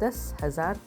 10,000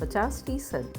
50%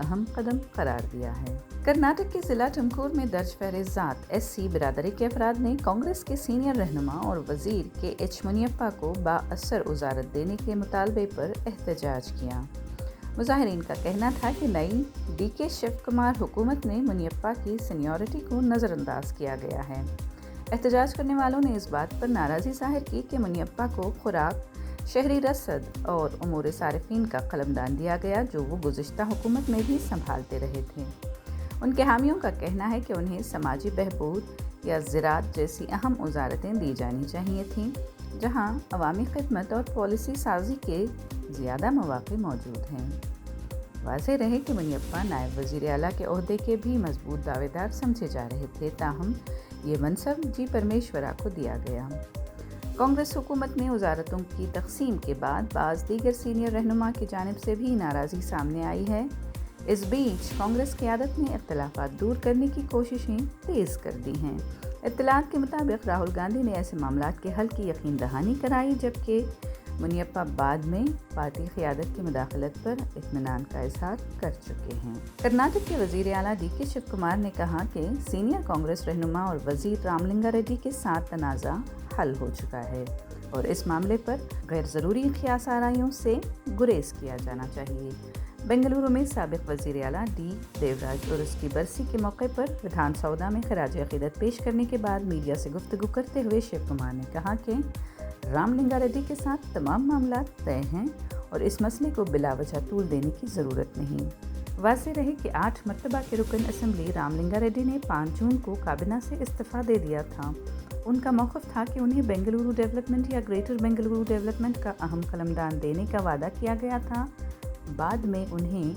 اہم قدم قرار دیا ہے۔ کرناٹک کے ضلع ٹمکور میں درج فہرست ذات SC برادری کے افراد نے کانگریس کے سینئر رہنما اور وزیر KH منیپا کو بااثر وزارت دینے کے مطالبے پر احتجاج کیا۔ مظاہرین کا کہنا تھا کہ نئی DK شیو کمار حکومت میں منیپا کی سینیورٹی کو نظر انداز کیا گیا ہے۔ احتجاج کرنے والوں نے اس بات پر ناراضی ظاہر کی کہ منیپا کو خوراک، شہری رسد اور امور صارفین کا قلمدان دیا گیا جو وہ گزشتہ حکومت میں بھی سنبھالتے رہے تھے۔ ان کے حامیوں کا کہنا ہے کہ انہیں سماجی بہبود یا زراعت جیسی اہم وزارتیں دی جانی چاہیے تھیں، جہاں عوامی خدمت اور پالیسی سازی کے زیادہ مواقع موجود ہیں۔ واضح رہے کہ منیپا نائب وزیر اعلیٰ کے عہدے کے بھی مضبوط دعوے دار سمجھے جا رہے تھے، تاہم یہ منصب جی پرمیشورا کو دیا گیا۔ کانگریس حکومت میں وزارتوں کی تقسیم کے بعد بعض دیگر سینئر رہنما کی جانب سے بھی ناراضی سامنے آئی ہے۔ اس بیچ کانگریس قیادت نے اختلافات دور کرنے کی کوششیں تیز کر دی ہیں۔ اطلاعات کے مطابق راہل گاندھی نے ایسے معاملات کے حل کی یقین دہانی کرائی، جبکہ منیپا بعد میں پارٹی قیادت کی مداخلت پر اطمینان کا اظہار کر چکے ہیں۔ کرناٹک کے وزیر اعلیٰ DK شیو کمار نے کہا کہ سینئر کانگریس رہنما اور وزیر رام لنگا ریڈی کے ساتھ تنازع حل ہو چکا ہے اور اس معاملے پر غیر ضروری خیاس آرائیوں سے گریز کیا جانا چاہیے۔ بنگلورو میں سابق وزیر اعلیٰ D دیوراج عرس کی برسی کے موقع پر ودھان سودا میں خراج عقیدت پیش کرنے کے بعد میڈیا سے گفتگو کرتے ہوئے شیو کمار نے کہا کہ رام لنگا ریڈی کے ساتھ تمام معاملات طے ہیں اور اس مسئلے کو بلا وجہ طول دینے کی ضرورت نہیں۔ واضح رہے کہ 8 مرتبہ کے رکن اسمبلی رام لنگا ریڈی نے 5 جون کو کابینہ سے استعفیٰ دے دیا تھا۔ ان کا موقف تھا کہ انہیں بنگلورو ڈیولپمنٹ یا گریٹر بنگلورو ڈیولپمنٹ کا اہم قلمدان دینے کا وعدہ کیا گیا تھا۔ بعد میں انہیں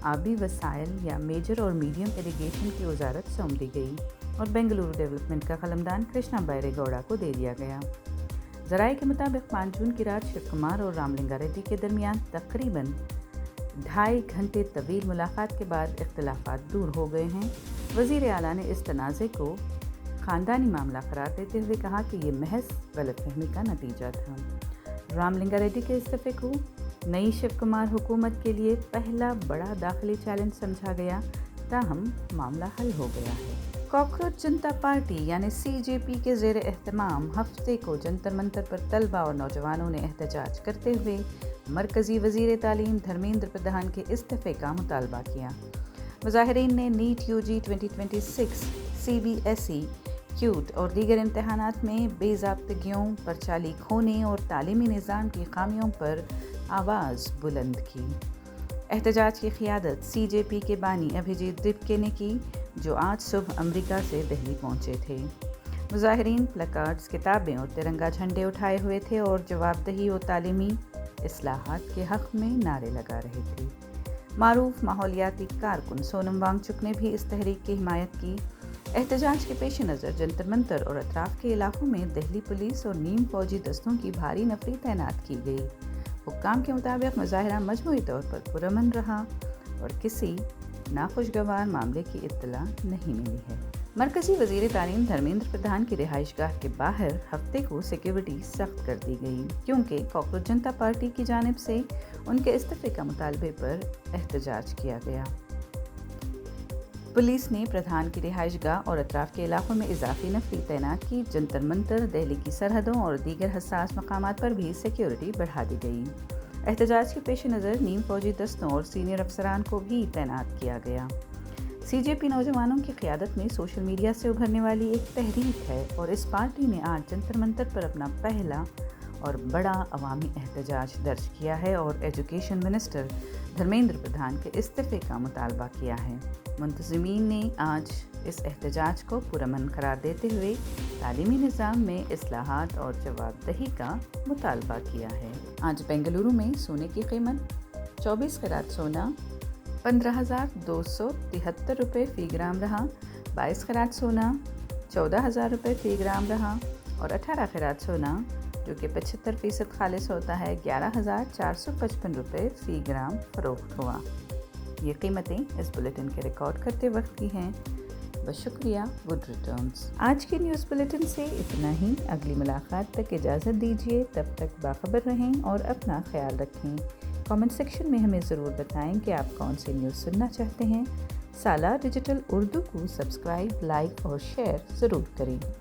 آبی وسائل یا میجر اور میڈیم ایریگیشن کی وزارت سونپ دی گئی اور بنگلورو ڈیولپمنٹ کا قلمدان کرشنا بائرے گوڑا کو دے دیا گیا۔ ذرائع کے مطابق 5 جون کی رات شیو کمار اور رام لنگا ریڈی کے درمیان تقریباً 2.5 گھنٹے طویل ملاقات کے بعد اختلافات دور ہو گئے ہیں۔ وزیر اعلیٰ نے اس تنازع کو خاندانی معاملہ قرار دیتے ہوئے کہا کہ یہ محض غلط فہمی کا نتیجہ تھا۔ رام لنگا ریڈی کے استعفے کو نئی شیو کمار حکومت کے لیے پہلا بڑا داخلی چیلنج سمجھا گیا، تاہم معاملہ حل ہو گیا ہے۔ کاکروچ جنتا پارٹی یعنی CJP کے زیر اہتمام ہفتے کو جنتر منتر پر طلبہ اور نوجوانوں نے احتجاج کرتے ہوئے مرکزی وزیر تعلیم دھرمیندر پردھان کے استعفے کا مطالبہ کیا۔ مظاہرین نے نیٹ UG 2026، CBSE، کیوٹ اور دیگر امتحانات میں بے ضابطگیوں، پرچہ لیک ہونے اور تعلیمی نظام کی خامیوں پر آواز بلند کی۔ احتجاج کی قیادت CJP کے بانی ابھیجیت دپکے نے کی، جو آج صبح امریکہ سے دہلی پہنچے تھے۔ مظاہرین پلاکارڈز، کتابیں اور ترنگا جھنڈے اٹھائے ہوئے تھے اور جواب دہی اور تعلیمی اصلاحات کے حق میں نعرے لگا رہے تھے۔ معروف ماحولیاتی کارکن سونم وانگ چک نے بھی اس تحریک کی حمایت کی۔ احتجاج کے پیش نظر جنتر منتر اور اطراف کے علاقوں میں دہلی پولیس اور نیم فوجی دستوں کی بھاری نفری تعینات کی گئی۔ حکام کے مطابق مظاہرہ مجموعی طور پر پرامن رہا اور کسی ناخوشگوار معاملے کی اطلاع نہیں ملی ہے۔ مرکزی وزیر تعلیم دھرمیندر پردھان کی رہائش گاہ کے باہر ہفتے کو سیکیورٹی سخت کر دی گئی، کیونکہ کاکروچ جنتا پارٹی کی جانب سے ان کے استعفے کا مطالبے پر احتجاج کیا گیا۔ پولیس نے پردھان کی رہائش گاہ اور اطراف کے علاقوں میں اضافی نفری تعینات کی۔ جنتر منتر، دہلی کی سرحدوں اور دیگر حساس مقامات پر بھی سیکیورٹی بڑھا دی گئی۔ احتجاج کے پیش نظر نیم فوجی دستوں اور سینئر افسران کو بھی تعینات کیا گیا۔ CJP نوجوانوں کی قیادت میں سوشل میڈیا سے ابھرنے والی ایک تحریک ہے اور اس پارٹی نے آج جنتر منتر پر اپنا پہلا اور بڑا عوامی احتجاج درج کیا ہے اور ایجوکیشن منسٹر دھرمیندر پردھان کے استعفے کا مطالبہ کیا ہے۔ منتظمین نے آج اس احتجاج کو پرامن قرار دیتے ہوئے تعلیمی نظام میں اصلاحات اور جواب دہی کا مطالبہ کیا ہے۔ آج بنگلورو میں سونے کی قیمت 24 قیرات سونا 15,273 روپے فی گرام رہا، 22 قیرات سونا 14,000 روپے فی گرام رہا اور 18 قیرات سونا جو کہ 75% خالص ہوتا ہے 11,455 روپے فی گرام فروخت ہوا۔ یہ قیمتیں اس بلیٹن کے ریکارڈ کرتے وقت کی ہیں۔ بس شکریہ، گڈ ریٹرنز۔ آج کے نیوز بلیٹن سے اتنا ہی۔ اگلی ملاقات تک اجازت دیجیے، تب تک باخبر رہیں اور اپنا خیال رکھیں۔ کامنٹ سیکشن میں ہمیں ضرور بتائیں کہ آپ کون سی نیوز سننا چاہتے ہیں۔ سالار ڈیجیٹل اردو کو سبسکرائب، لائک اور شیئر ضرور کریں۔